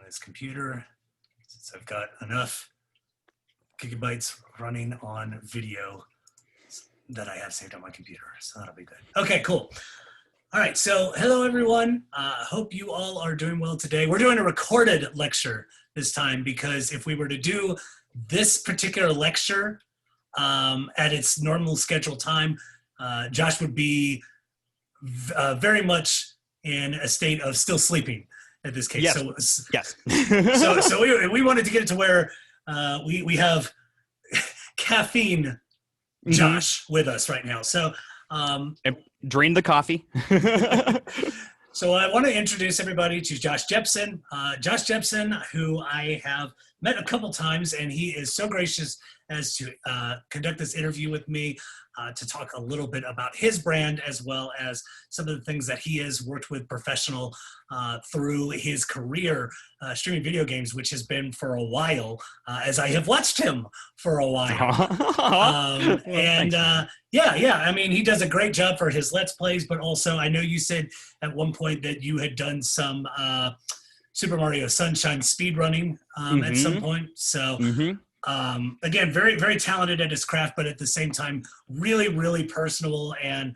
this computer since I've got enough gigabytes running on video that I have saved on my computer. So that'll be good. Okay, cool. All right, so hello everyone. Hope you all are doing well today. We're doing a recorded lecture this time because if we were to do this particular lecture at its normal scheduled time, Josh would be very much in a state of still sleeping at this case. Yes. Yes. So we wanted to get it to where we have caffeine Josh with us right now. So drain the coffee. So I want to introduce everybody to Josh Jepson. Josh Jepson, who I have met a couple times, and he is so gracious as to conduct this interview with me to talk a little bit about his brand as well as some of the things that he has worked with professional through his career streaming video games, which has been for a while, as I have watched him for a while. Yeah, I mean, he does a great job for his Let's Plays, but also I know you said at one point that you had done some Super Mario Sunshine speedrunning at some point. So again, very, very talented at his craft, but at the same time, really, really personable and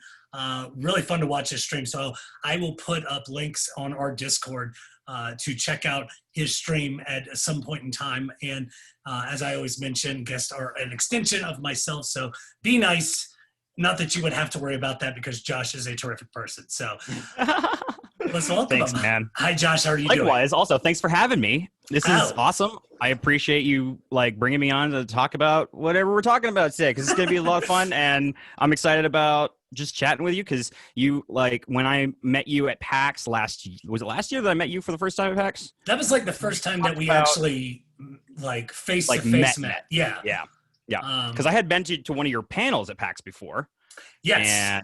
really fun to watch his stream. So I will put up links on our Discord to check out his stream at some point in time. And as I always mention, guests are an extension of myself. So be nice. Not that you would have to worry about that because Josh is a terrific person. So let's welcome him. Man. Hi, Josh. How are you doing? Likewise. Also, thanks for having me. This is awesome. I appreciate you bringing me on to talk about whatever we're talking about today because it's going to be a lot of fun, and I'm excited about just chatting with you because you when I met you at PAX was it last year that I met you for the first time at PAX? That was the first time that we actually face to face met. Yeah. Because I had been to one of your panels at PAX before. Yes. And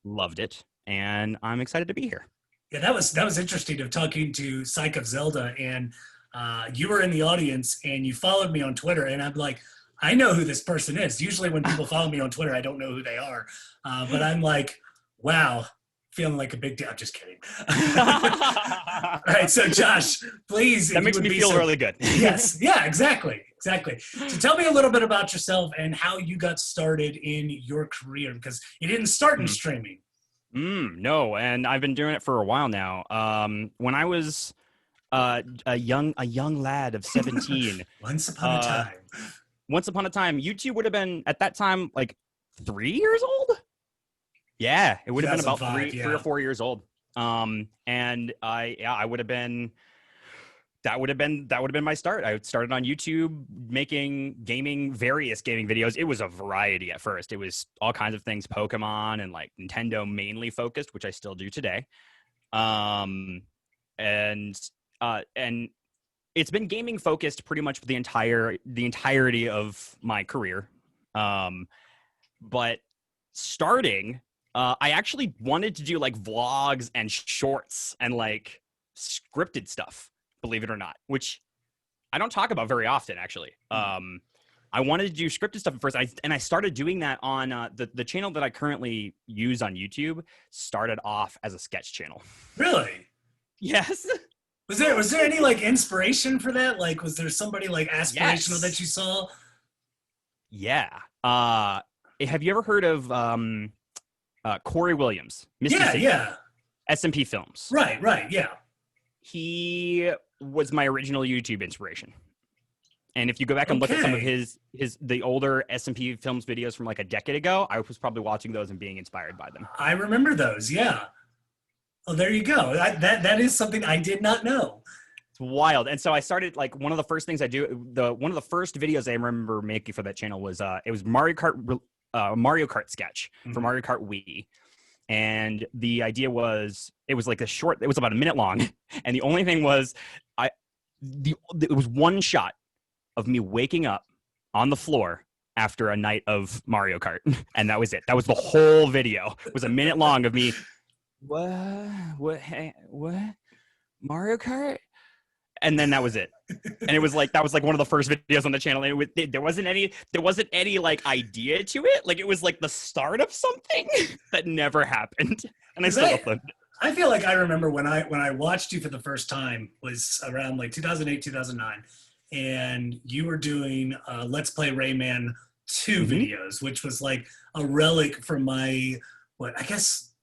loved it, and I'm excited to be here. Yeah, that was interesting of talking to Psych of Zelda, and you were in the audience and you followed me on Twitter, and I'm like, I know who this person is. Usually when people follow me on Twitter, I don't know who they are. But I'm like, wow, feeling like a big deal. I'm just kidding. All right, so Josh, please. That makes me feel really good. Yes, yeah, exactly. So tell me a little bit about yourself and how you got started in your career, because you didn't start in streaming. No, and I've been doing it for a while now. When I was a young lad of 17. Once upon a time, YouTube would have been at that time 3 years old. Yeah, it would have been about 3 or 4 years old. And I would have been. That would have been my start. I started on YouTube making various gaming videos. It was a variety at first. It was all kinds of things, Pokemon and Nintendo mainly focused, which I still do today. And it's been gaming focused pretty much for the entirety of my career. But starting, I actually wanted to do vlogs and shorts and scripted stuff. Believe it or not, which I don't talk about very often, actually. I wanted to do scripted stuff at first, and I started doing that on the channel that I currently use on YouTube. Started off as a sketch channel. Really? Yes. Was there any inspiration for that? Was there somebody aspirational that you saw? Yeah. Have you ever heard of Corey Williams? Mr. C? Yeah. SMP Films. Right. Yeah. He was my original YouTube inspiration. And if you go back and look at some of the older SMP Films videos from a decade ago, I was probably watching those and being inspired by them. I remember those, yeah. Well, there you go. That is something I did not know. It's wild. And so I started one of the first things I do, one of the first videos I remember making for that channel was it was Mario Kart sketch for Mario Kart Wii. And the idea was, it was it was about a minute long. And the only thing was, it was one shot of me waking up on the floor after a night of Mario Kart. And that was it. That was the whole video. It was a minute long of me, what, Mario Kart? And then that was it. And it was that was one of the first videos on the channel. And there wasn't any idea to it. It was the start of something that never happened. And I still love them. I feel like I remember when I watched you for the first time was around like 2008, 2009, and you were doing Let's Play Rayman 2 Mm-hmm. videos, which was like a relic from my, what, I guess,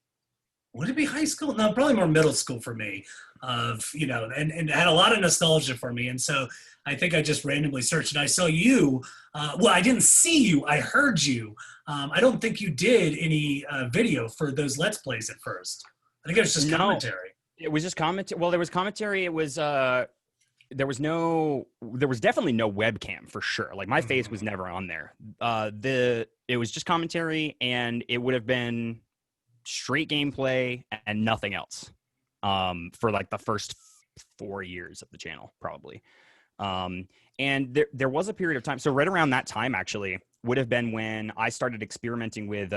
would it be high school? No, probably more middle school for me, of, and had a lot of nostalgia for me. And so I think I just randomly searched and I saw you. Well, I didn't see you, I heard you. I don't think you did any video for those Let's Plays at first. I think it was just No, commentary. it was just commentary. Well, there was commentary. It was there was definitely no webcam for sure. Like my face was Mhm. never on there. It was just commentary, and it would have been straight gameplay and nothing else. For like the first 4 years of the channel, probably. And there was a period of time. So right around that time, actually, would have been when I started experimenting with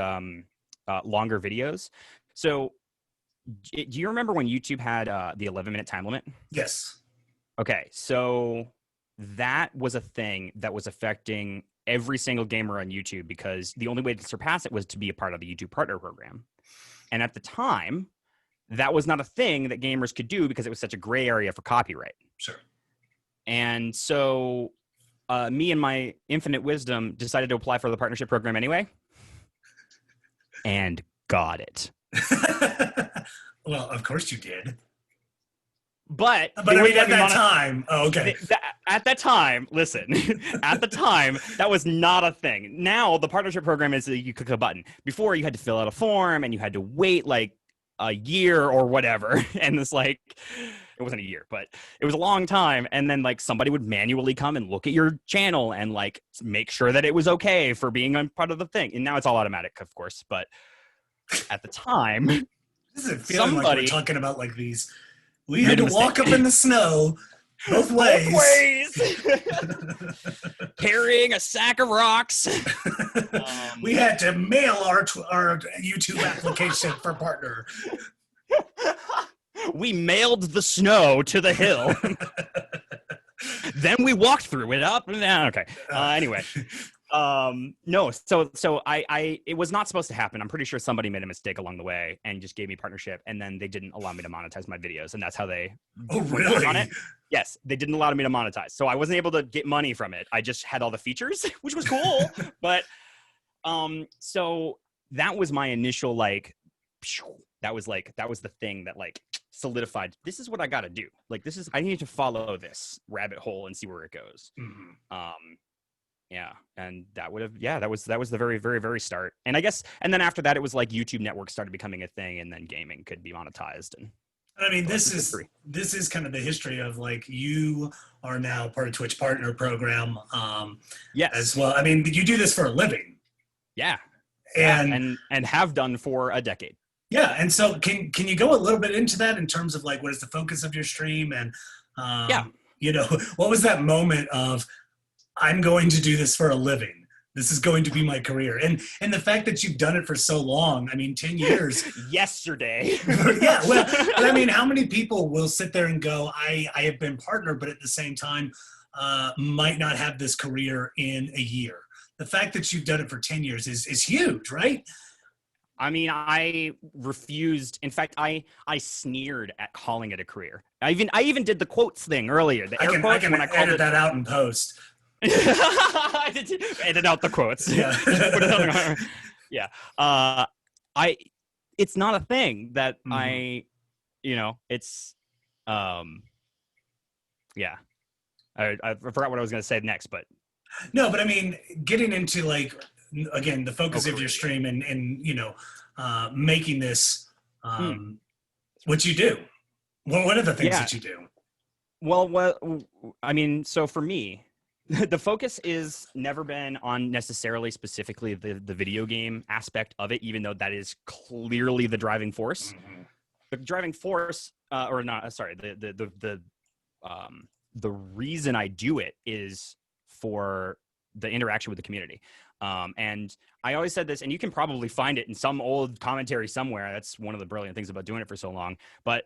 longer videos. So do you remember when YouTube had the 11-minute time limit? Yes. Okay, so that was a thing that was affecting every single gamer on YouTube because the only way to surpass it was to be a part of the YouTube Partner Program. And at the time, that was not a thing that gamers could do because it was such a gray area for copyright. Sure. And so me and my infinite wisdom decided to apply for the partnership program anyway and got it. Well, of course you did. But I mean, at that time, oh, okay. At that time, listen, at the time, that was not a thing. Now, the partnership program is you click a button. Before, you had to fill out a form and you had to wait like a year or whatever. And it's like, it wasn't a year, but it was a long time. And then like somebody would manually come and look at your channel and like make sure that it was okay for being a part of the thing. And now it's all automatic, of course. But at the time, This is a feeling like we're talking about like these. We had to walk up in the snow both ways. Carrying a sack of rocks. We had to mail our YouTube application for partner. We mailed the snow to the hill. Then we walked through it up and down. Okay. Anyway. No, so I it was not supposed to happen. I'm pretty sure somebody made a mistake along the way and just gave me partnership, and then they didn't allow me to monetize my videos, and that's how they really on it. Yes, they didn't allow me to monetize, so I wasn't able to get money from it. I just had all the features, which was cool. But so that was my initial like that was the thing that like solidified, this is what I got to do. Like I need to follow this rabbit hole and see where it goes. Mm-hmm. Yeah, and that was the very, very, very start. And I guess, and then after that, it was like YouTube networks started becoming a thing, and then gaming could be monetized. And I mean, this is kind of the history of like you are now part of Twitch Partner Program. Yes, as well. I mean, you do this for a living. Yeah, and have done for a decade. Yeah, and so can you go a little bit into that in terms of like what is the focus of your stream and what was that moment of, I'm going to do this for a living. This is going to be my career. And the fact that you've done it for so long, I mean, 10 years. Yesterday. Yeah, well, but I mean, how many people will sit there and go, I have been partner, but at the same time, might not have this career in a year. The fact that you've done it for 10 years is huge, right? I mean, I refused. In fact, I sneered at calling it a career. I even did the quotes thing earlier. The air quotes, I can edit that out in post. Edit out the quotes. Yeah. Yeah. It's not a thing that mm-hmm. It's yeah. I forgot what I was going to say next, but no, but I mean, getting into like, again, the focus of your stream and making this what you do. Well, what are the things that you do? Well, I mean, so for me, the focus is never been on necessarily specifically the video game aspect of it, even though that is clearly the driving force. Mm-hmm. The driving force, the reason I do it is for the interaction with the community. And I always said this, and you can probably find it in some old commentary somewhere. That's one of the brilliant things about doing it for so long. But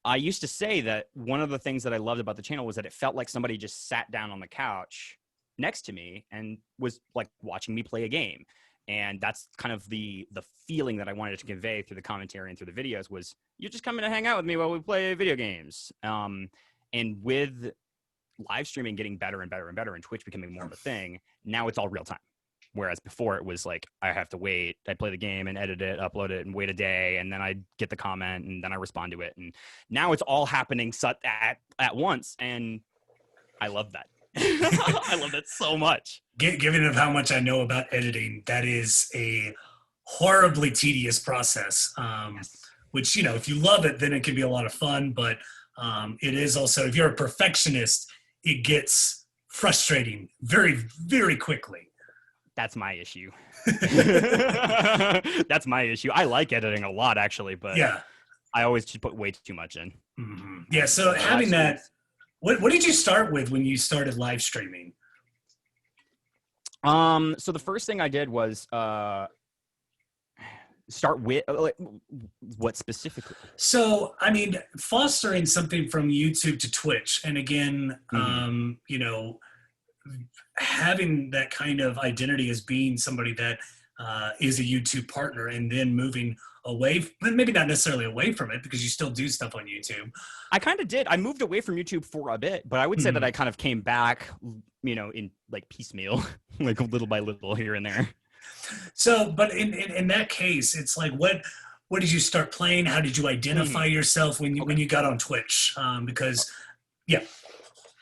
I used to say that one of the things that I loved about the channel was that it felt like somebody just sat down on the couch next to me and was like watching me play a game. And that's kind of the feeling that I wanted to convey through the commentary and through the videos was, you're just coming to hang out with me while we play video games. And with live streaming getting better and better and better and Twitch becoming more of a thing, now it's all real time. Whereas before it was like, I have to wait. I play the game and edit it, upload it, and wait a day. And then I get the comment and then I respond to it. And now it's all happening at once. And I love that. I love that so much. Given of how much I know about editing, that is a horribly tedious process. Yes. Which, you know, if you love it, then it can be a lot of fun. But it is also, if you're a perfectionist, it gets frustrating very, very quickly. That's my issue. That's my issue. I like editing a lot, actually, but yeah, I always just put way too much in. Mm-hmm. Yeah, so having that, what did you start with when you started live streaming? So the first thing I did was start with what specifically? So, I mean, fostering something from YouTube to Twitch, and again, you know, having that kind of identity as being somebody that is a YouTube partner, and then moving away, maybe not necessarily away from it, because you still do stuff on YouTube. I kind of did. I moved away from YouTube for a bit, but I would say that I kind of came back, you know, in like piecemeal, like little by little here and there. So, but in that case, it's like, what did you start playing? How did you identify yourself when you got on Twitch? Because, yeah.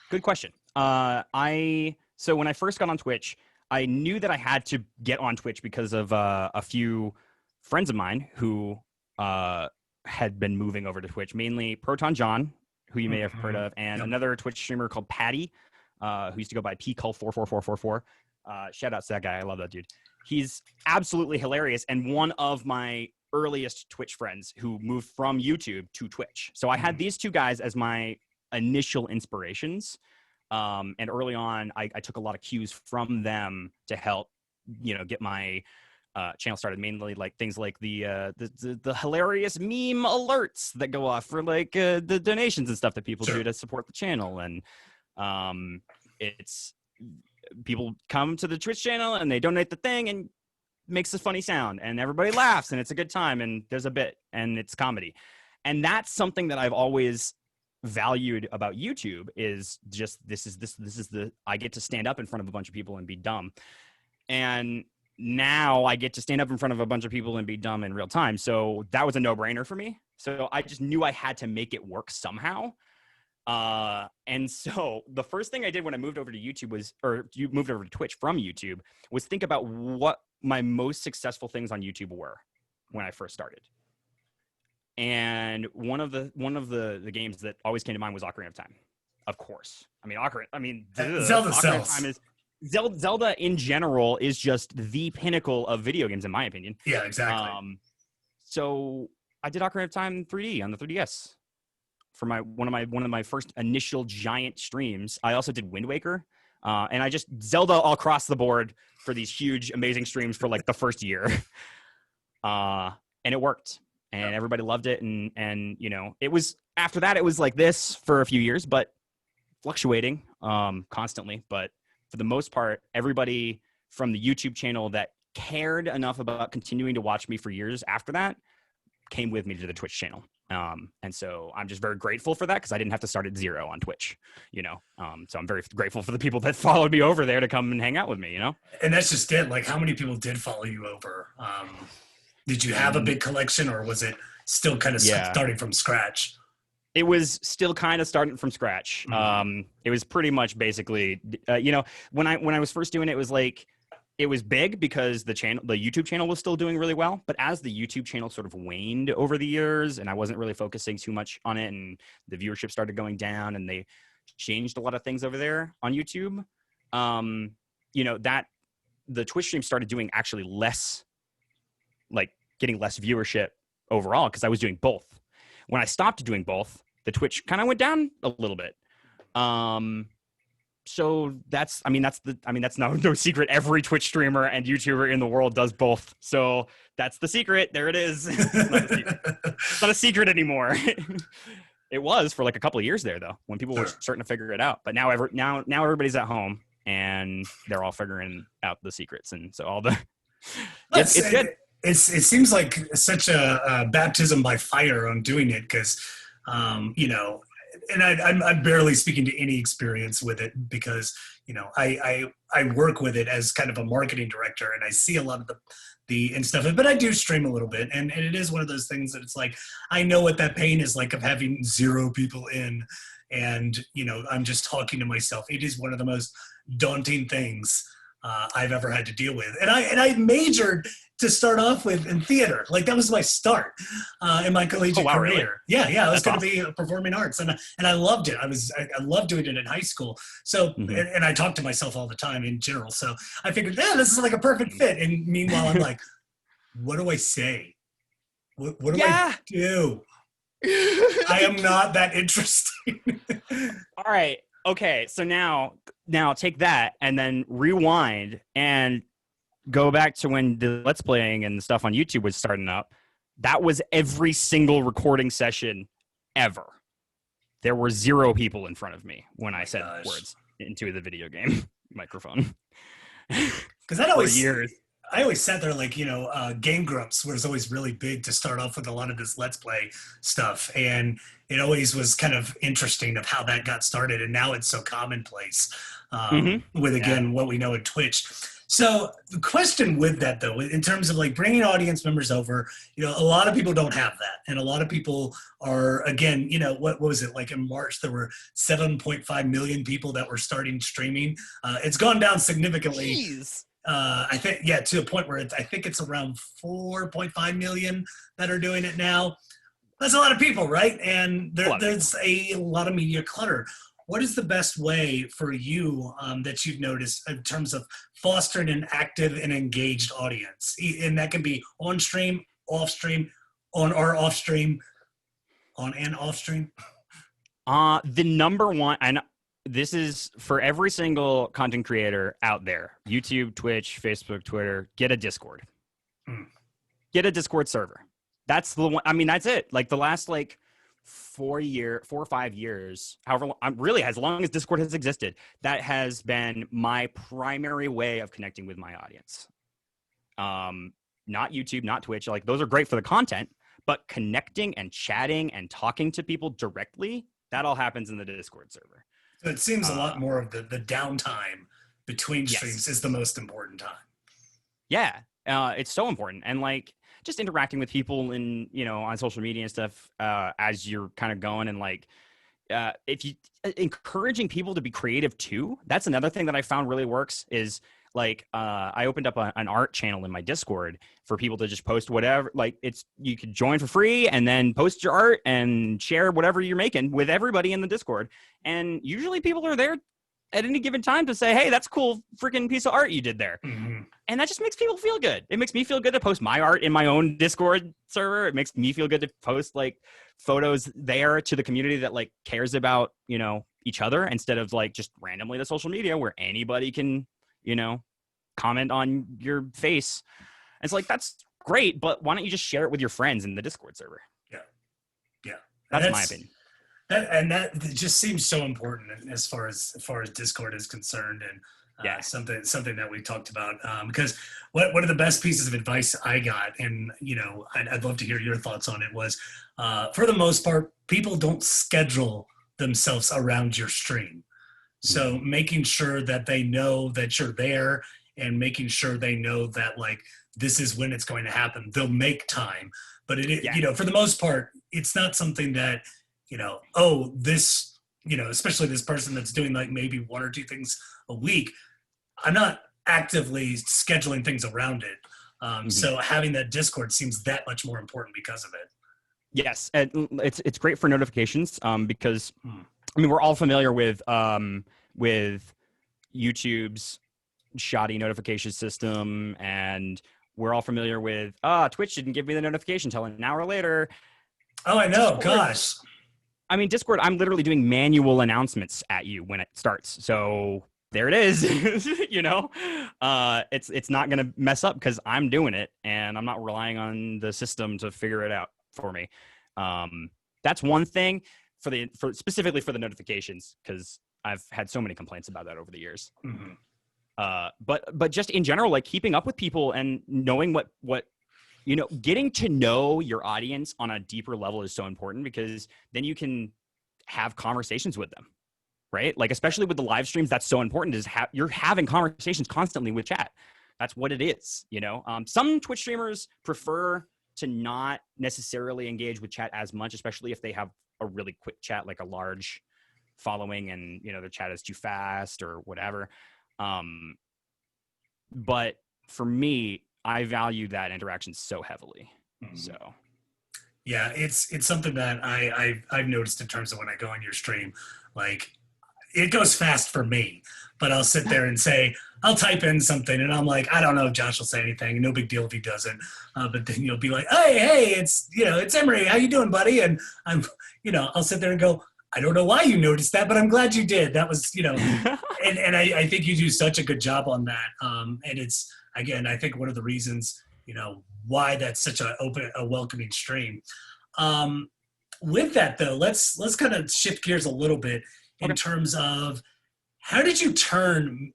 Good question. So when I first got on Twitch, I knew that I had to get on Twitch because of a few friends of mine who had been moving over to Twitch, mainly Proton John, who you may have heard of, and another Twitch streamer called Patty, who used to go by pcull44444. Shout out to that guy. I love that dude. He's absolutely hilarious and one of my earliest Twitch friends who moved from YouTube to Twitch. So I had these two guys as my initial inspirations. And early on, I took a lot of cues from them to help, you know, get my channel started. Mainly like things like the hilarious meme alerts that go off for like the donations and stuff that people do to support the channel. And it's people come to the Twitch channel and they donate the thing and makes a funny sound and everybody laughs and it's a good time and there's a bit and it's comedy. And that's something that I've always valued about YouTube is just this is the I get to stand up in front of a bunch of people and be dumb. And now I get to stand up in front of a bunch of people and be dumb in real time. So that was a no-brainer for me. So I just knew I had to make it work somehow. And so the first thing I did when I moved over to YouTube you moved over to Twitch from YouTube, was think about what my most successful things on YouTube were when I first started. And one of the games that always came to mind was Ocarina of Time, of course. Zelda sells. Zelda in general is just the pinnacle of video games, in my opinion. Yeah, exactly. So I did Ocarina of Time 3D on the 3DS for one of my first initial giant streams. I also did Wind Waker, and I just Zelda all across the board for these huge, amazing streams for like the first year, and it worked. And everybody loved it. And, you know, it was after that, it was like this for a few years, but fluctuating constantly. But for the most part, everybody from the YouTube channel that cared enough about continuing to watch me for years after that came with me to the Twitch channel. And so I'm just very grateful for that because I didn't have to start at zero on Twitch, you know? So I'm very grateful for the people that followed me over there to come and hang out with me, you know? And that's just it. Like, how many people did follow you over? Did you have a big collection, or was it still kind of starting from scratch? It was still kind of starting from scratch. It was pretty much basically, you know, when I was first doing it, it was like, it was big because the YouTube channel was still doing really well. But as the YouTube channel sort of waned over the years and I wasn't really focusing too much on it and the viewership started going down and they changed a lot of things over there on YouTube, you know, that the Twitch stream started doing actually less, like getting less viewership overall because I was doing both. When I stopped doing both, the Twitch kind of went down a little bit. So that's no secret. Every Twitch streamer and YouTuber in the world does both. So that's the secret. There it is. It's not a secret anymore. It was for like a couple of years there though, when people were starting to figure it out. But now everybody's at home and they're all figuring out the secrets. And so all the It's good. It seems like such a baptism by fire on doing it because, and I'm barely speaking to any experience with it because, I work with it as kind of a marketing director and I see a lot of the and stuff, but I do stream a little bit. And it is one of those things that it's like, I know what that pain is like of having 0 people in and, I'm just talking to myself. It is one of the most daunting things I've ever had to deal with. And I majored to start off with in theater. Like that was my start in my collegiate career. Really? Yeah. I was going to awesome. be performing arts and I loved it. I loved doing it in high school. So, and I talk to myself all the time in general. So I figured, this is like a perfect fit. And meanwhile, I'm like, what do I say? What do I do? I am not that interesting. All right. Okay. So now take that and then rewind and go back to when the Let's Playing and stuff on YouTube was starting up. That was every single recording session ever. There were 0 people in front of me when I said words into the video game microphone. Because I always sat there like, Game Grumps was always really big to start off with a lot of this Let's Play stuff. And it always was kind of interesting of how that got started. And now it's so commonplace with, again, what we know in Twitch. So the question with that, though, in terms of like bringing audience members over, a lot of people don't have that. And a lot of people are, again, what was it? Like in March, there were 7.5 million people that were starting streaming. It's gone down significantly. Jeez. I think, to a point where I think it's around 4.5 million that are doing it now. That's a lot of people, right? And there's a lot of media clutter. What is the best way for you that you've noticed in terms of fostering an active and engaged audience? And that can be on stream, off stream, on or off stream, on and off stream. The number one, and this is for every single content creator out there, YouTube, Twitch, Facebook, Twitter, get a Discord. Get a Discord server. That's the one. I mean, that's it. Like the last 4 or 5 years, however long, really as long as Discord has existed, that has been my primary way of connecting with my audience. Not YouTube, not Twitch. Like those are great for the content, but connecting and chatting and talking to people directly, that all happens in the Discord server. So it seems a lot more of the downtime between streams is the most important time. Yeah, it's so important. And just interacting with people in, on social media and stuff as you're kind of going and if you encouraging people to be creative too. That's another thing that I found really works is I opened up an art channel in my Discord for people to just post whatever, you could join for free and then post your art and share whatever you're making with everybody in the Discord. And usually people are there at any given time to say, hey, that's a cool freaking piece of art you did there. And that just makes people feel good. It makes me feel good to post my art in my own Discord server. It makes me feel good to post photos there to the community that cares about, each other instead of just randomly to social media where anybody can, comment on your face. And it's that's great, but why don't you just share it with your friends in the Discord server? Yeah. That's my opinion. That just seems so important as far as Discord is concerned, and something that we talked about because one of the best pieces of advice I got, and I'd love to hear your thoughts on it, was for the most part people don't schedule themselves around your stream. So making sure that they know that you're there and making sure they know that this is when it's going to happen. They'll make time, but for the most part, it's not something that this, especially this person that's doing maybe 1 or 2 things a week, I'm not actively scheduling things around it. So having that Discord seems that much more important because of it. Yes. And it's great for notifications because we're all familiar with YouTube's shoddy notification system, and we're all familiar with, Twitch didn't give me the notification until an hour later. Oh, I know. Discord, gosh. Discord, I'm literally doing manual announcements at you when it starts. So there it is. It's not going to mess up because I'm doing it and I'm not relying on the system to figure it out for me. That's one thing specifically for the notifications, because I've had so many complaints about that over the years. But just in general, like keeping up with people and knowing what getting to know your audience on a deeper level is so important, because then you can have conversations with them, right? Like, especially with the live streams, that's so important, is you're having conversations constantly with chat. That's what it is, Some Twitch streamers prefer to not necessarily engage with chat as much, especially if they have a really quick chat, like a large following, and their chat is too fast or whatever. But for me, I value that interaction so heavily. Mm-hmm. So yeah, it's something that I've noticed in terms of when I go on your stream. Like, it goes fast for me, but I'll sit there and say, I'll type in something, and I'm like, I don't know if Josh will say anything. No big deal if he doesn't. But then you'll be like, hey, it's Emery. How you doing, buddy? And I'll sit there and go, I don't know why you noticed that, but I'm glad you did. That was, and I think you do such a good job on that. And it's, again, I think one of the reasons, why that's such a welcoming stream. With that though, let's kind of shift gears a little bit in terms of, how did you turn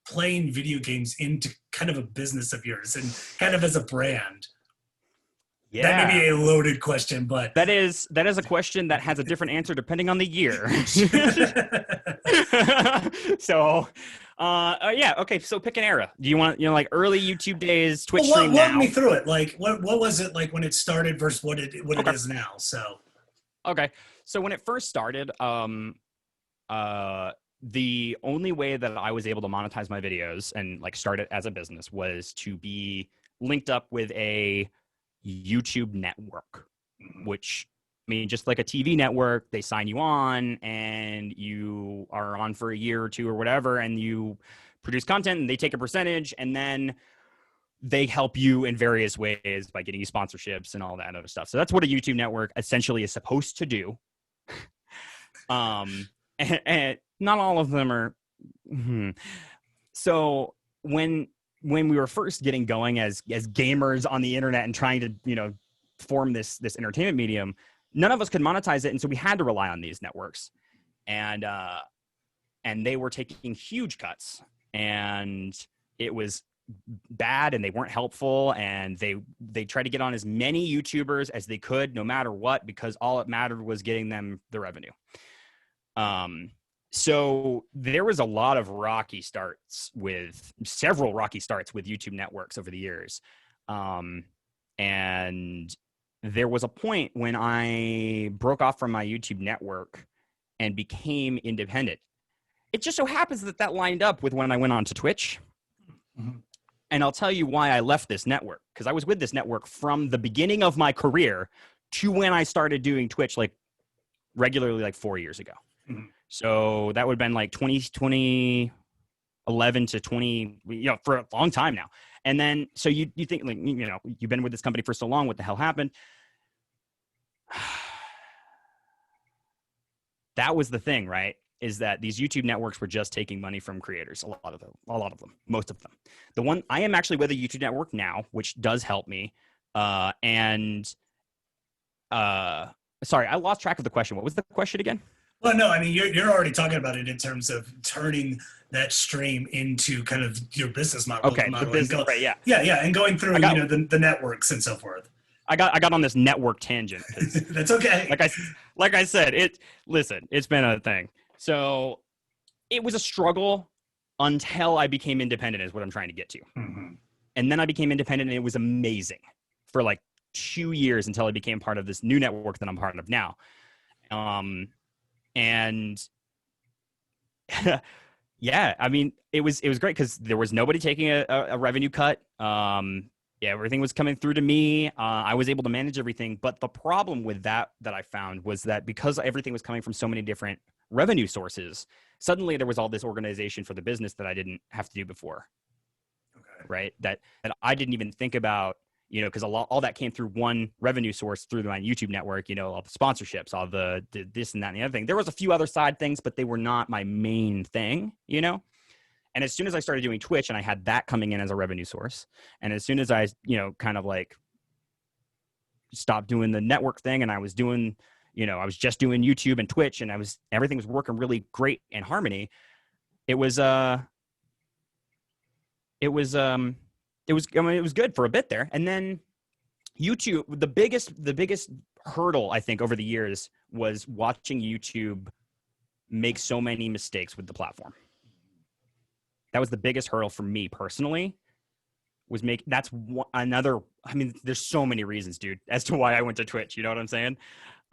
playing video games into kind of a business of yours and kind of as a brand? Yeah. That may be a loaded question, but that is a question that has a different answer depending on the year. So, yeah, okay. So pick an era. Do you want, like early YouTube days, Twitch stream now? Walk me through it. Like, what was it like when it started versus what it is now? So, okay. So when it first started, the only way that I was able to monetize my videos and like start it as a business was to be linked up with a YouTube network, which, I mean, just like a TV network, they sign you on and you are on for a year or two or whatever, and you produce content and they take a percentage, and then they help you in various ways by getting you sponsorships and all that other stuff. So that's what a YouTube network essentially is supposed to do. And not all of them are. So when we were first getting going as gamers on the internet and trying to, form this entertainment medium, none of us could monetize it. And so we had to rely on these networks, and they were taking huge cuts, and it was bad, and they weren't helpful. And they tried to get on as many YouTubers as they could, no matter what, because all it mattered was getting them the revenue. So there was a lot of several rocky starts with YouTube networks over the years. And there was a point when I broke off from my YouTube network and became independent. It just so happens that lined up with when I went on to Twitch. Mm-hmm. And I'll tell you why I left this network, because I was with this network from the beginning of my career to when I started doing Twitch, like regularly, like 4 years ago. Mm-hmm. So that would have been like 2011 to 20, for a long time now. And then, so you think, like, you've been with this company for so long, what the hell happened? That was the thing, right? Is that these YouTube networks were just taking money from creators, a lot of them, most of them. The one, I am actually with a YouTube network now, which does help me. Sorry, I lost track of the question. What was the question again? Well, no, I mean, you're already talking about it in terms of turning that stream into kind of your business model. Okay, the business, right, yeah. Yeah, and going through, the networks and so forth. I got on this network tangent. That's okay. Like I said, it's been a thing. So it was a struggle until I became independent, is what I'm trying to get to. Mm-hmm. And then I became independent, and it was amazing for like 2 years until I became part of this new network that I'm part of now. And yeah, I mean, it was great because there was nobody taking a revenue cut. Yeah, everything was coming through to me. I was able to manage everything. But the problem with that I found was that because everything was coming from so many different revenue sources, suddenly there was all this organization for the business that I didn't have to do before. Okay. Right? That I didn't even think about, because all that came through one revenue source through my YouTube network, all the sponsorships, all the this and that and the other thing. There was a few other side things, but they were not my main thing, And as soon as I started doing Twitch and I had that coming in as a revenue source, and as soon as I, kind of like stopped doing the network thing and I was doing, I was just doing YouTube and Twitch, and everything was working really great in harmony. It was, I mean, it was good for a bit there. And then YouTube, the biggest hurdle I think over the years was watching YouTube make so many mistakes with the platform. That was the biggest hurdle for me personally. Another. I mean, there's so many reasons, dude, as to why I went to Twitch. You know what I'm saying?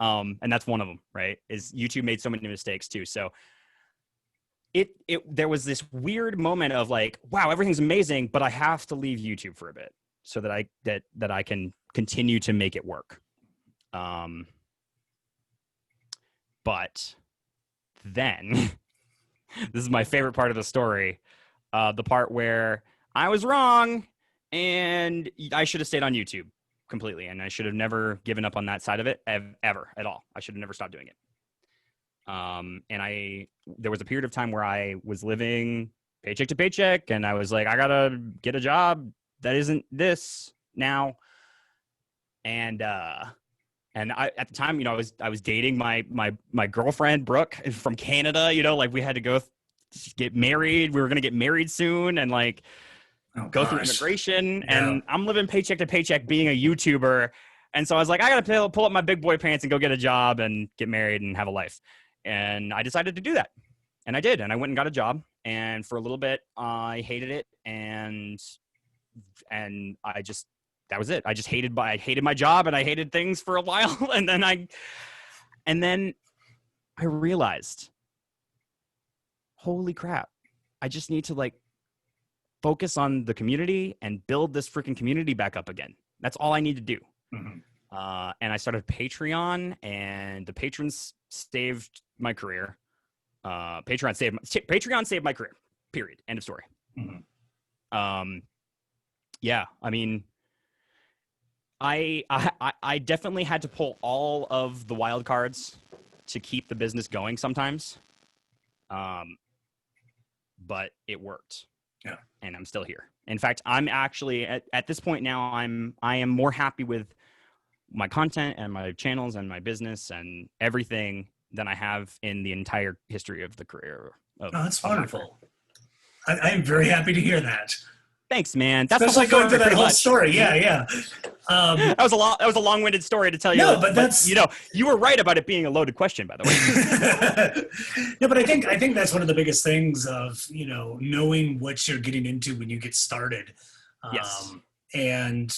And that's one of them, right? Is YouTube made so many mistakes too. So there was this weird moment of like, wow, everything's amazing, but I have to leave YouTube for a bit so that I can continue to make it work. But then this is my favorite part of the story, the part where I was wrong and I should have stayed on YouTube completely, and I should have never given up on that side of it ever at all. I should have never stopped doing it. And there was a period of time where I was living paycheck to paycheck, and I was like, I gotta get a job that isn't this now. And I, at the time, you know, I was dating my girlfriend Brooke from Canada. You know, like we had to go get married. We were gonna get married soon, and like go through immigration. Yeah. And I'm living paycheck to paycheck, being a YouTuber. And so I was like, I gotta pull up my big boy pants and go get a job and get married and have a life. And I decided to do that, and I did. And I went and got a job. And for a little bit, I hated it, and that was it. I hated my job, and I hated things for a while. And then I realized, holy crap, I just need to like focus on the community and build this freaking community back up again. That's all I need to do. Mm-hmm. And I started Patreon, and the patrons saved my career. Patreon saved my career. Period. End of story. Mm-hmm. Yeah, I mean, I definitely had to pull all of the wild cards to keep the business going sometimes. But it worked. Yeah. And I'm still here. In fact, I'm actually at this point now, I am more happy with my content and my channels and my business and everything than I have in the entire history of the career. That's wonderful. I am very happy to hear that. Thanks, man. That's especially going through that whole story. Yeah. That was a long-winded story to tell you. No, but that's, you know, you were right about it being a loaded question, by the way. No, but I think that's one of the biggest things of, you know, knowing what you're getting into when you get started. Yes. And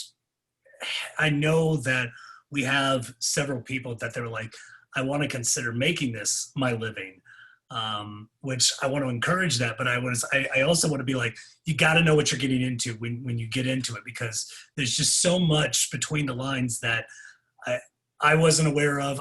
I know that we have several people that they're like, I want to consider making this my living. Which I want to encourage that, but I also want to be like, you got to know what you're getting into when you get into it, because there's just so much between the lines that I wasn't aware of.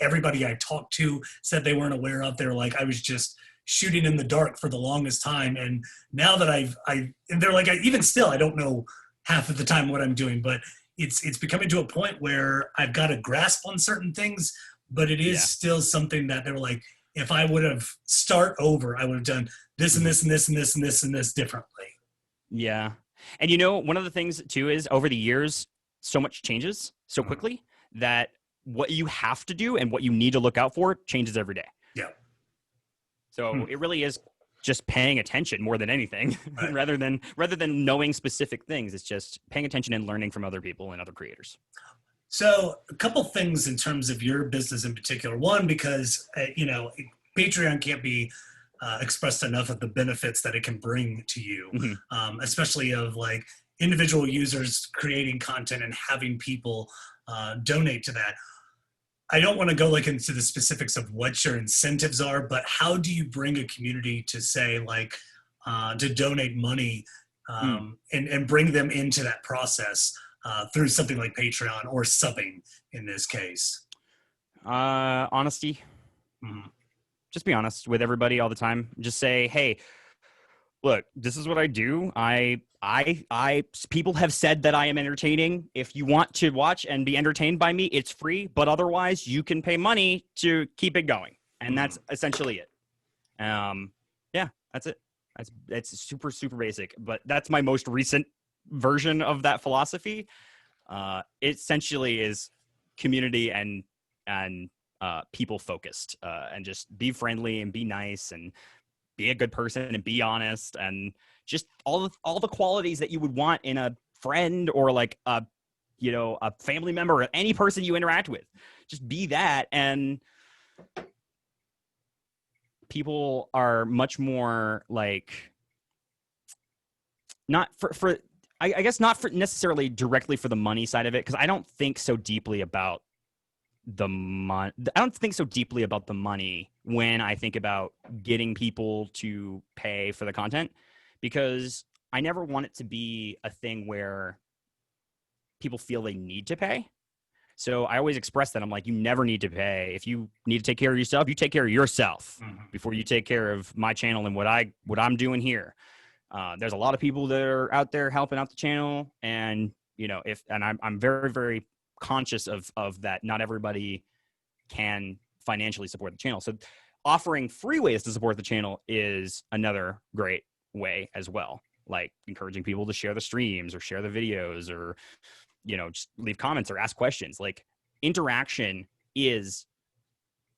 Everybody I talked to said they weren't aware of. They were like, I was just shooting in the dark for the longest time. And now that and they're like, even still, I don't know half of the time what I'm doing, but it's becoming to a point where I've got a grasp on certain things, but it is still something that they were like, if I would have start over, I would have done this and this and this and this and this and this differently. Yeah. And you know, one of the things too is over the years, so much changes so quickly that what you have to do and what you need to look out for changes every day. Yeah. So it really is just paying attention more than anything, right. rather than knowing specific things. It's just paying attention and learning from other people and other creators. So a couple things in terms of your business in particular. One, because, you know, Patreon can't be expressed enough of the benefits that it can bring to you, especially of like individual users creating content and having people donate to that. I don't want to go like into the specifics of what your incentives are, but how do you bring a community to say like to donate money and bring them into that process? Through something like Patreon or subbing in this case? Honesty. Just be honest with everybody all the time. Just say, hey, look, this is what I do. People have said that I am entertaining. If you want to watch and be entertained by me, it's free, but otherwise you can pay money to keep it going. And that's essentially it. Yeah, that's it. It's super, super basic, but that's my most recent version of that philosophy. It essentially is community and people focused, and just be friendly and be nice and be a good person and be honest, and just all the qualities that you would want in a friend or like a family member or any person you interact with. Just be that, and people are much more like, not for I guess not for necessarily directly for the money side of it, because I don't think so deeply about the money. I don't think so deeply about the money when I think about getting people to pay for the content, because I never want it to be a thing where people feel they need to pay. So I always express that. I'm like, you never need to pay. If you need to take care of yourself, you take care of yourself before you take care of my channel and what I'm doing here. There's a lot of people that are out there helping out the channel, and I'm very, very conscious of that. Not everybody can financially support the channel, so offering free ways to support the channel is another great way as well. Like encouraging people to share the streams or share the videos, or just leave comments or ask questions. Like interaction is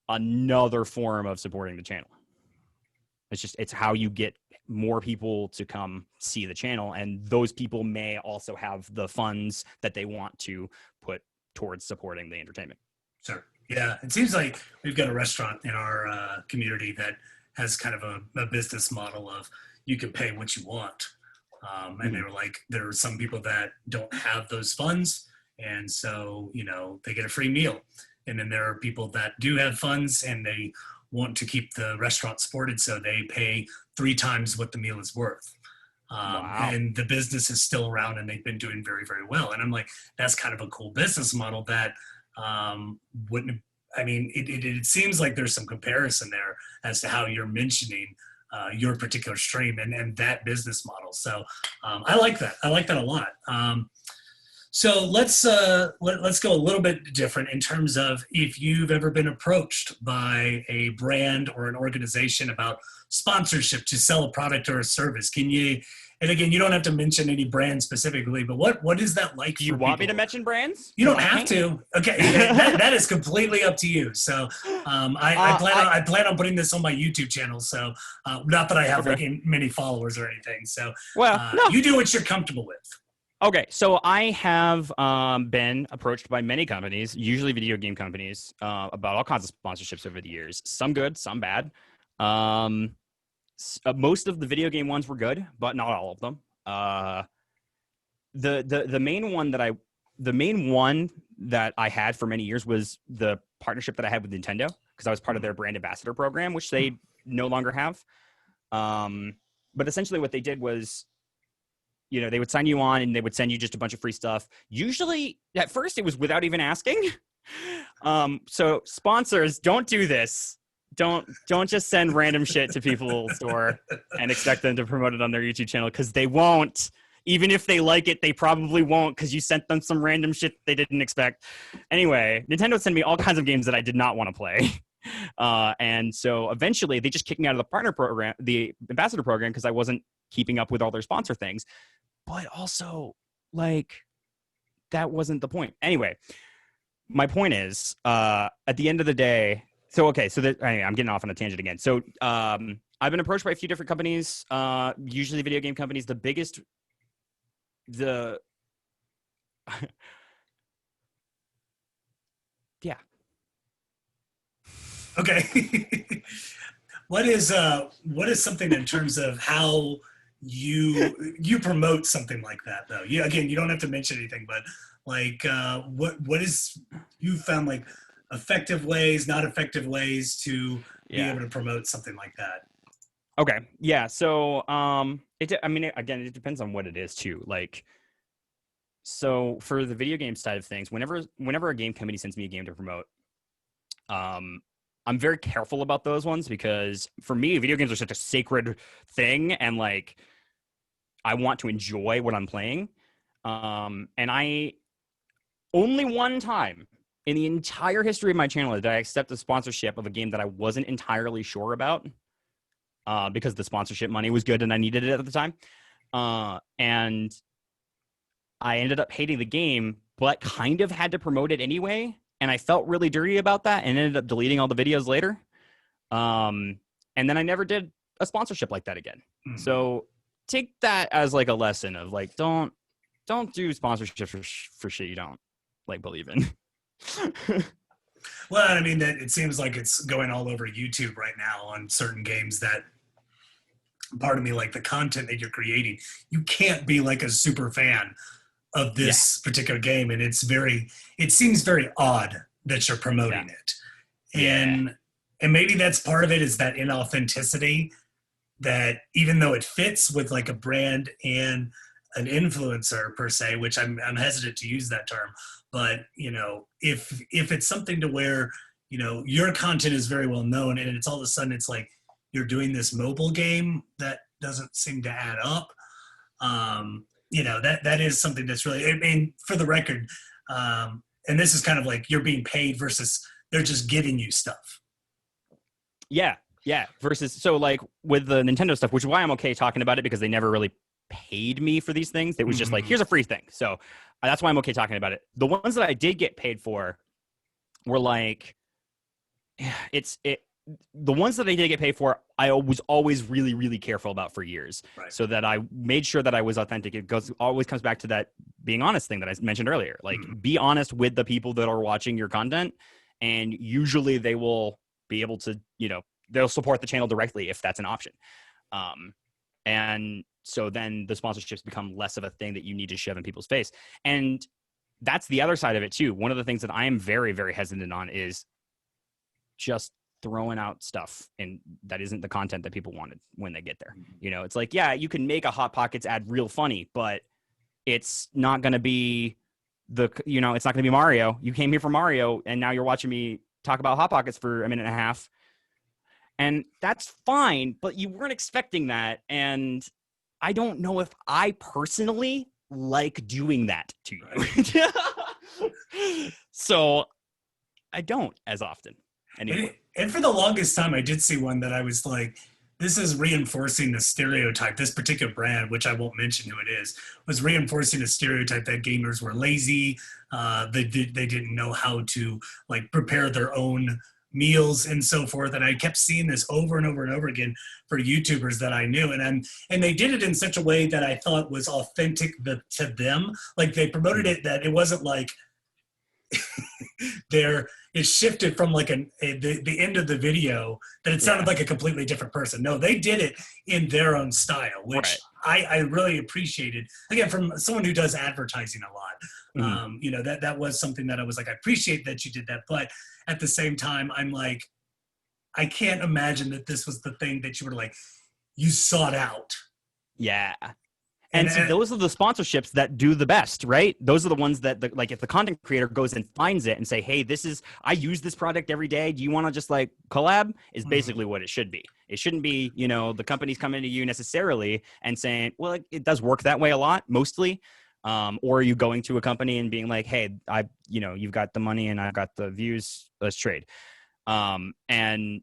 another form of supporting the channel. It's how you get more people to come see the channel, and those people may also have the funds that they want to put towards supporting the entertainment. Sure. Yeah. It seems like we've got a restaurant in our community that has kind of a business model of you can pay what you want. And they were like, there are some people that don't have those funds, and so they get a free meal. And then there are people that do have funds and they want to keep the restaurant supported, so they pay 3 times what the meal is worth. Wow. And the business is still around, and they've been doing very, very well. And I'm like, that's kind of a cool business model that wouldn't. I mean, it seems like there's some comparison there as to how you're mentioning your particular stream and that business model. So I like that. I like that a lot. So let's go a little bit different in terms of if you've ever been approached by a brand or an organization about sponsorship to sell a product or a service. Can you, and again, you don't have to mention any brand specifically, but what is that like? Do you want me to mention brands? You don't have to. Okay, that is completely up to you. So I plan on putting this on my YouTube channel. So not that I have like many followers or anything. So you do what you're comfortable with. Okay, so I have been approached by many companies, usually video game companies, about all kinds of sponsorships over the years. Some good, some bad. Most of the video game ones were good, but not all of them. The main one that I had for many years was the partnership that I had with Nintendo, because I was part of their brand ambassador program, which they no longer have. But essentially what they did was, they would sign you on and they would send you just a bunch of free stuff. Usually at first it was without even asking. So sponsors, don't do this. Don't just send random shit to people's store and expect them to promote it on their YouTube channel, because they won't. Even if they like it, they probably won't, because you sent them some random shit they didn't expect. Anyway, Nintendo would send me all kinds of games that I did not want to play. And so eventually they just kicked me out of the partner program, the ambassador program, because I wasn't keeping up with all their sponsor things. But also, that wasn't the point. Anyway, my point is, at the end of the day, I'm getting off on a tangent again. So I've been approached by a few different companies, usually video game companies. The biggest, yeah. Okay. What is something in terms of how you promote something like that, though? You don't have to mention anything, but what is, you found like effective ways, not effective ways to be able to promote something like that? Okay. Yeah. So, it depends on what it is too. So for the video game side of things, whenever a game company sends me a game to promote, I'm very careful about those ones, because for me, video games are such a sacred thing, and I want to enjoy what I'm playing. And I only one time in the entire history of my channel did I accept a sponsorship of a game that I wasn't entirely sure about, because the sponsorship money was good and I needed it at the time. And I ended up hating the game, but kind of had to promote it anyway. And I felt really dirty about that and ended up deleting all the videos later. And then I never did a sponsorship like that again. Mm. So take that as like a lesson of like, don't do sponsorships for shit you don't like believe in. Well, I mean, that it seems like it's going all over YouTube right now on certain games that, pardon me, like the content that you're creating, you can't be like a super fan of this particular game. And it seems very odd that you're promoting it. And maybe that's part of it, is that inauthenticity, that even though it fits with like a brand and an influencer per se, which I'm hesitant to use that term, but you know, if it's something to where, you know, your content is very well known and it's all of a sudden it's like you're doing this mobile game that doesn't seem to add up. You know, that is something that's really, I mean, for the record, and this is kind of like you're being paid versus they're just giving you stuff. Yeah. Versus, so like with the Nintendo stuff, which is why I'm okay talking about it, because they never really paid me for these things. It was just like, here's a free thing. So that's why I'm okay talking about it. The ones that I did get paid for were like, the ones that I did get paid for, I was always really, really careful about for years. Right. So that I made sure that I was authentic. It always comes back to that being honest thing that I mentioned earlier. Like, be honest with the people that are watching your content, and usually they will be able to, you know, they'll support the channel directly if that's an option. And so then the sponsorships become less of a thing that you need to shove in people's face. And that's the other side of it too. One of the things that I am very, very hesitant on is just throwing out stuff and that isn't the content that people wanted when they get there. You know, it's like, yeah, you can make a Hot Pockets ad real funny, but it's not going to be it's not going to be Mario. You came here for Mario and now you're watching me talk about Hot Pockets for a minute and a half. And that's fine, but you weren't expecting that. And I don't know if I personally like doing that to you. So I don't as often anymore. And for the longest time, I did see one that I was like, this is reinforcing the stereotype. This particular brand, which I won't mention who it is, was reinforcing a stereotype that gamers were lazy. They didn't know how to like prepare their own meals and so forth. And I kept seeing this over and over and over again for YouTubers that I knew. And they did it in such a way that I thought was authentic to them. Like they promoted it that it wasn't like it shifted from like the end of the video that it sounded like a completely different person. No, they did it in their own style, which I really appreciated. Again, from someone who does advertising a lot, you know, that was something that I was like, I appreciate that you did that. But at the same time, I'm like, I can't imagine that this was the thing that you were like, you sought out. Yeah. And see, those are the sponsorships that do the best, right? Those are the ones that, like, if the content creator goes and finds it and say, hey, I use this product every day. Do you want to just, like, collab? Is basically what it should be. It shouldn't be, you know, the company's coming to you necessarily and saying, well, it does work that way a lot, mostly. Or are you going to a company and being like, hey, you've got the money and I've got the views, let's trade. And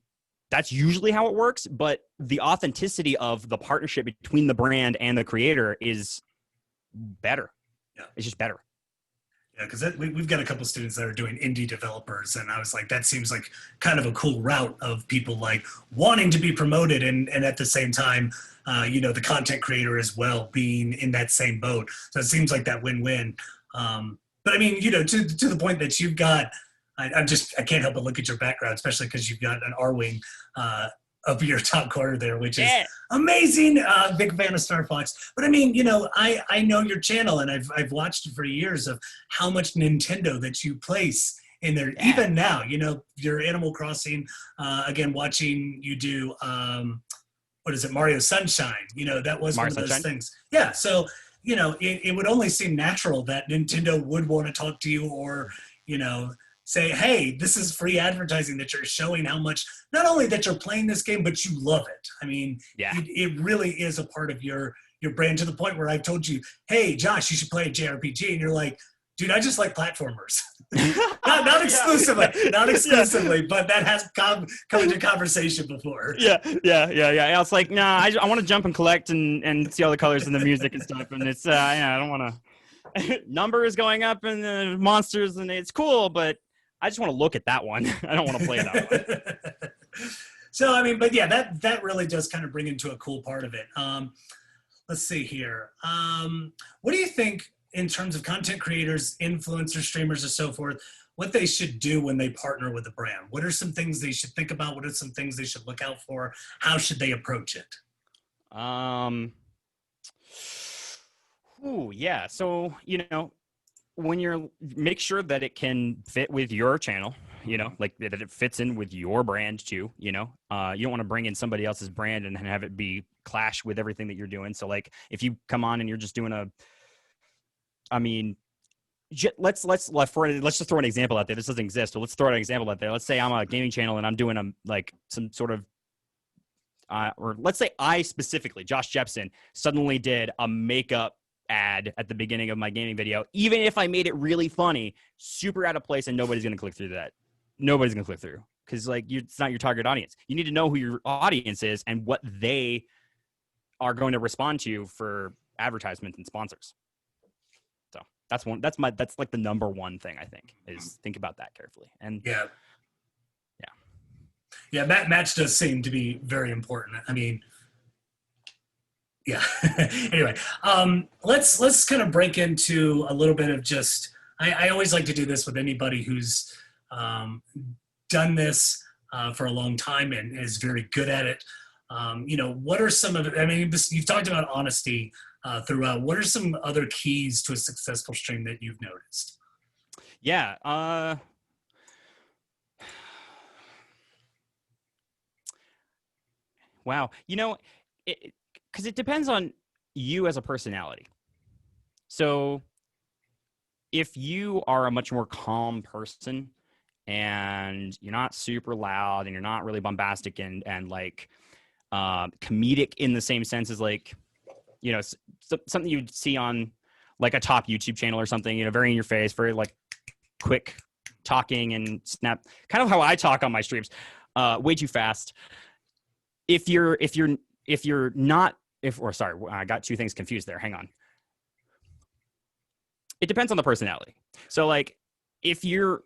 that's usually how it works, but the authenticity of the partnership between the brand and the creator is better. Yeah. It's just better. Yeah, because we've got a couple students that are doing indie developers, and I was like, that seems like kind of a cool route of people like wanting to be promoted and at the same time, the content creator as well being in that same boat. So it seems like that win-win. But I mean, to the point that you've got, I can't help but look at your background, especially because you've got an R-Wing up your top corner there, which is amazing. Big fan of Star Fox. But I mean, I know your channel and I've watched it for years of how much Nintendo that you place in there. Yeah. Even now, your Animal Crossing, again, watching you do, what is it, Mario Sunshine, that was Mario one of those things. Yeah, so, it would only seem natural that Nintendo would want to talk to you or, say, hey, this is free advertising that you're showing how much, not only that you're playing this game, but you love it. I mean, it really is a part of your brand, to the point where I've told you, hey, Josh, you should play a JRPG. And you're like, dude, I just like platformers. not exclusively, but that has come into conversation before. Yeah. I was like, nah, I want to jump and collect and see all the colors and the music and stuff. And it's, I don't want to, numbers going up and the monsters, and it's cool, but I just want to look at that one. I don't want to play that one. So, I mean, but yeah, that really does kind of bring into a cool part of it. Let's see here. What do you think in terms of content creators, influencers, streamers, and so forth, what they should do when they partner with a brand? What are some things they should think about? What are some things they should look out for? How should they approach it? Yeah. So, when make sure that it can fit with your channel, like that it fits in with your brand too, you don't want to bring in somebody else's brand and have it be clash with everything that you're doing. So like if you come on and you're just doing let's just throw an example out there. This doesn't exist, but let's throw an example out there. Let's say I'm a gaming channel and I'm doing some sort of or let's say I specifically, Josh Jepson, suddenly did a makeup ad at the beginning of my gaming video. Even if I made it really funny, super out of place, and nobody's going to click through that. Nobody's going to click through because it's not your target audience. You need to know who your audience is and what they are going to respond to for advertisements and sponsors. So that's like the number one thing I think is think about that carefully. And yeah, match does seem to be very important. I mean, yeah. Anyway, let's kind of break into a little bit of just. I always like to do this with anybody who's done this for a long time and is very good at it. What are some of? I mean, you've talked about honesty throughout. What are some other keys to a successful stream that you've noticed? Yeah. Wow. Because it depends on you as a personality. So if you are a much more calm person and you're not super loud and you're not really bombastic and like comedic in the same sense as like, something you'd see on like a top YouTube channel or something, very in your face, very like quick talking and snap, kind of how I talk on my streams, way too fast. I got two things confused there. Hang on. It depends on the personality. So like for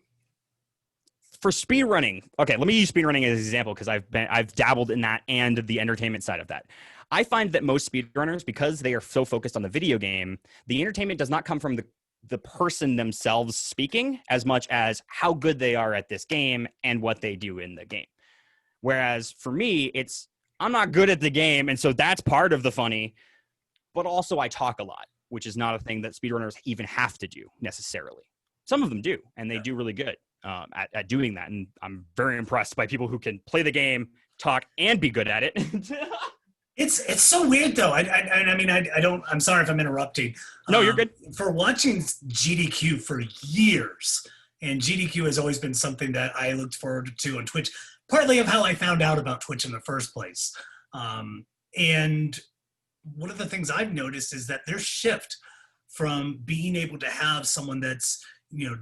speedrunning, okay, let me use speedrunning as an example because I've dabbled in that and the entertainment side of that. I find that most speedrunners, because they are so focused on the video game, the entertainment does not come from the person themselves speaking as much as how good they are at this game and what they do in the game. Whereas for me, I'm not good at the game, and so that's part of the funny, but also I talk a lot, which is not a thing that speedrunners even have to do necessarily. Some of them do, and they do really good at doing that, and I'm very impressed by people who can play the game, talk, and be good at it. It's so weird, though. I'm sorry if I'm interrupting. No, you're good. For watching GDQ for years, and GDQ has always been something that I looked forward to on Twitch, partly of how I found out about Twitch in the first place. And one of the things I've noticed is that their shift from being able to have someone that's,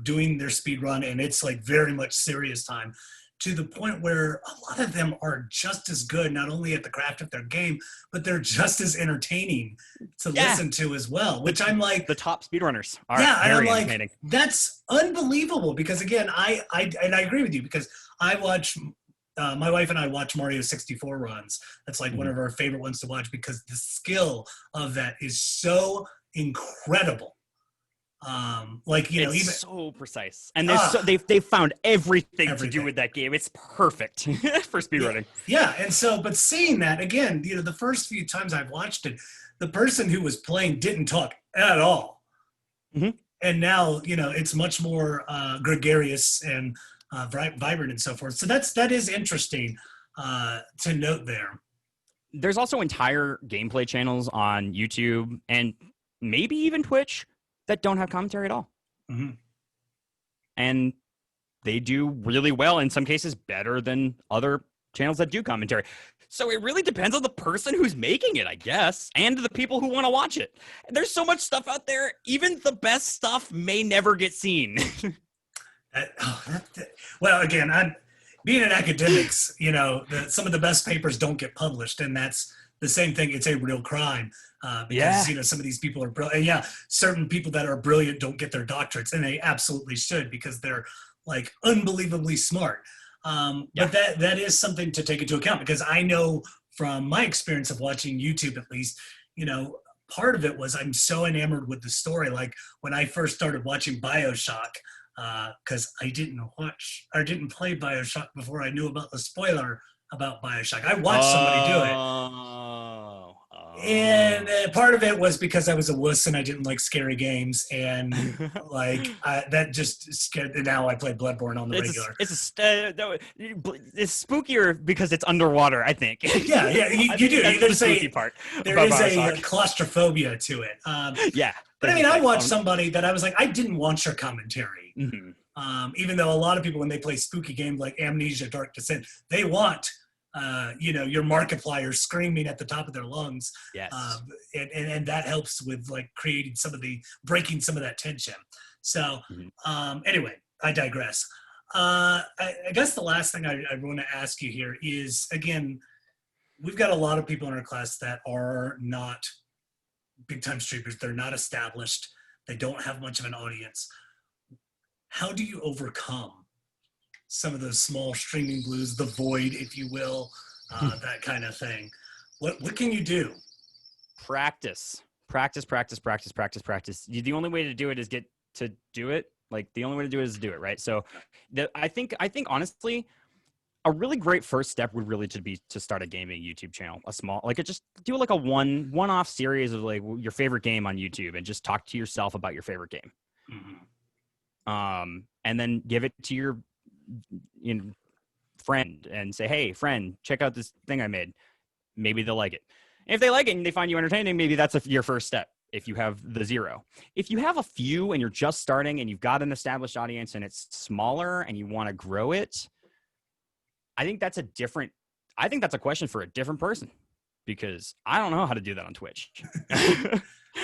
doing their speed run and it's like very much serious time to the point where a lot of them are just as good, not only at the craft of their game, but they're just as entertaining to listen to as well, which I'm like. The top speedrunners are very entertaining. Like, that's unbelievable because again, I agree with you because I watch my wife and I watch Mario 64 runs. That's like one of our favorite ones to watch because the skill of that is so incredible. Even so precise, and they've found everything to do with that game. It's perfect for speedrunning. Yeah, and so, but seeing that again, the first few times I've watched it, the person who was playing didn't talk at all, and now it's much more gregarious and vibrant and so forth. So that is interesting to note there. There's also entire gameplay channels on YouTube and maybe even Twitch that don't have commentary at all. And they do really well, in some cases better than other channels that do commentary. So it really depends on the person who's making it, I guess, and the people who want to watch it. There's so much stuff out there. Even the best stuff may never get seen. Well, again, being in academics, some of the best papers don't get published, and that's the same thing. It's a real crime because some of these people are brilliant. And certain people that are brilliant don't get their doctorates, and they absolutely should because they're like unbelievably smart. But that is something to take into account, because I know from my experience of watching YouTube, at least, part of it was I'm so enamored with the story. Like when I first started watching BioShock, because I didn't play BioShock before I knew about the spoiler about BioShock. I watched somebody do it. And part of it was because I was a wuss and I didn't like scary games, and that just scared. Now I play Bloodborne on the regular. It's spookier because it's underwater, I think. Yeah, you do. There's the spooky part. There is a claustrophobia to it. But I mean, I watched somebody that I was like, I didn't want your commentary. Mm-hmm. Even though a lot of people, when they play spooky games like Amnesia, Dark Descent, they want your Markiplier screaming at the top of their lungs. Yes. And that helps with breaking some of that tension. So anyway, I digress. I guess the last thing I want to ask you here is, again, we've got a lot of people in our class that are not big time streamers. They're not established. They don't have much of an audience. How do you overcome some of those small streaming blues, the void, if you will, that kind of thing? What can you do? Practice. The only way to do it is get to do it. Like the only way to do it is to do it, right? So I think honestly, a really great first step would really be to start a gaming YouTube channel, just do like a one-off series of like your favorite game on YouTube and just talk to yourself about your favorite game. Mm-hmm. And then give it to your friend and say, hey, friend, check out this thing I made. Maybe they'll like it. And if they like it and they find you entertaining, maybe that's your first step. If you have the 0, if you have a few and you're just starting and you've got an established audience and it's smaller and you want to grow it, I think that's a question for a different person, because I don't know how to do that on Twitch.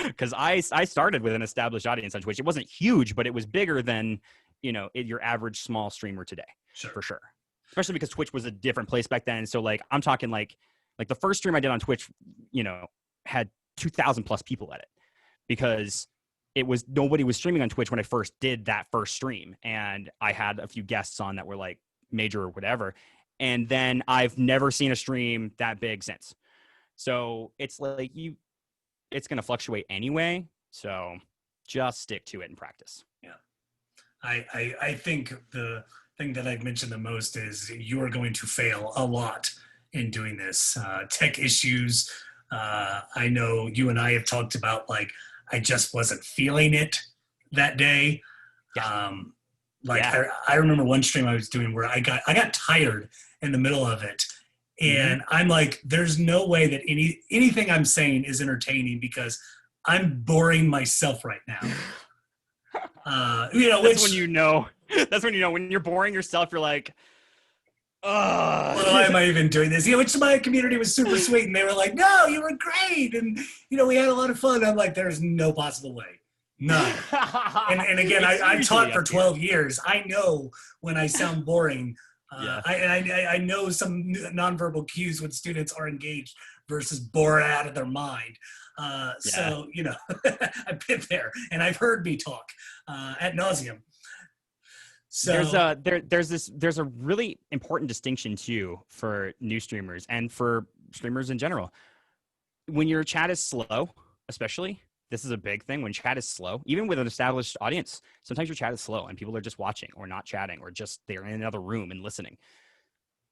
Because I started with an established audience on Twitch. It wasn't huge, but it was bigger than, your average small streamer today. Sure. For sure. Especially because Twitch was a different place back then. So like, I'm talking like the first stream I did on Twitch, had 2,000 plus people at it, because nobody was streaming on Twitch when I first did that first stream. And I had a few guests on that were like major or whatever. And then I've never seen a stream that big since. So it's like it's going to fluctuate anyway. So just stick to it and practice. Yeah. I think the thing that I've mentioned the most is you are going to fail a lot in doing this. Tech issues. I know you and I have talked about, like, I just wasn't feeling it that day. Yeah. I remember one stream I was doing where I got tired in the middle of it. And I'm like, there's no way that anything I'm saying is entertaining, because I'm boring myself right now. That's when when you're boring yourself, you're like, why am I even doing this? Which my community was super sweet, and they were like, no, you were great. And, we had a lot of fun. I'm like, there's no possible way. None. And again, I taught for 12 years. I know when I sound boring. I know some nonverbal cues when students are engaged versus bored out of their mind. So, I've been there, and I've heard me talk ad nauseum. So there's a really important distinction too for new streamers and for streamers in general. When your chat is slow, especially, this is a big thing. When chat is slow, even with an established audience, sometimes your chat is slow and people are just watching or not chatting or just they're in another room and listening.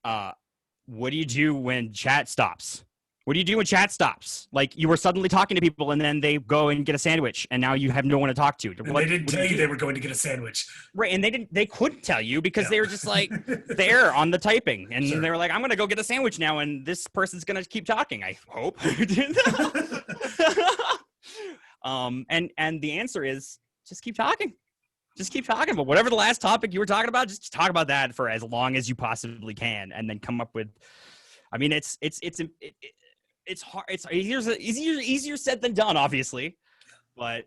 What do you do when chat stops? What do you do when chat stops? Like, you were suddenly talking to people and then they go and get a sandwich and now you have no one to talk to. And they didn't tell you they were going to get a sandwich. Right. And they couldn't tell you because they were just like there on the typing. And They were like, I'm going to go get a sandwich now. And this person's going to keep talking, I hope. And the answer is just keep talking. Just keep talking. But whatever the last topic you were talking about, just talk about that for as long as you possibly can. And then come up with, I mean, it's hard. It's easier said than done, obviously. But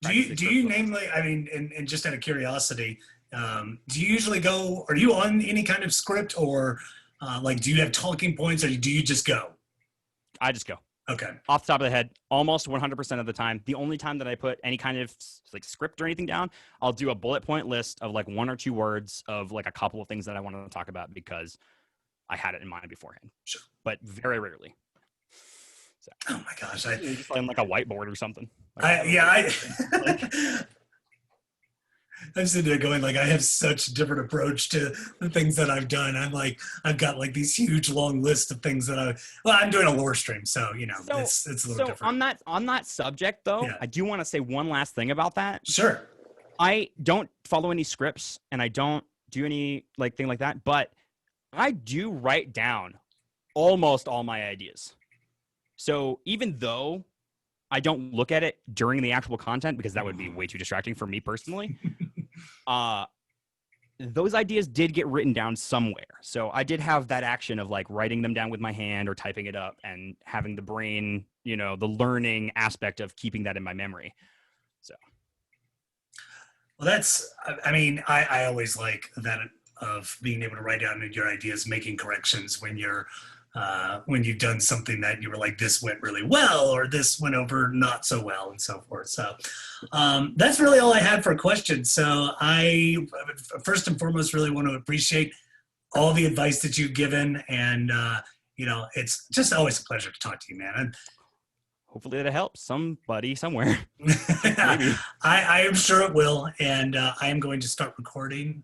do you namely? I mean, and just out of curiosity, do you usually go? Are you on any kind of script, or do you have talking points, or do you just go? I just go. Okay. Off the top of the head, almost 100% of the time. The only time that I put any kind of like script or anything down, I'll do a bullet point list of like 1 or 2 words of like a couple of things that I want to talk about because I had it in mind beforehand. Sure. But very rarely. So. Oh my gosh! Just on like a whiteboard or something. I'm sitting there going like, I have such a different approach to the things that I've done. I've got like these huge long lists of things that I'm doing a lore stream, so it's a little different. On that subject though, I do want to say one last thing about that. Sure. I don't follow any scripts and I don't do any like thing like that, but I do write down almost all my ideas. So even though I don't look at it during the actual content because that would be way too distracting for me personally. Those ideas did get written down somewhere. So I did have that action of like writing them down with my hand or typing it up and having the brain, the learning aspect of keeping that in my memory. So. Well, I always like that of being able to write down your ideas, making corrections when you've done something that you were like, this went really well, or this went over not so well, and so forth. So that's really all I had for questions. So I, first and foremost, really want to appreciate all the advice that you've given. And, it's just always a pleasure to talk to you, man. And hopefully that helps somebody somewhere. I am sure it will. And I am going to stop recording.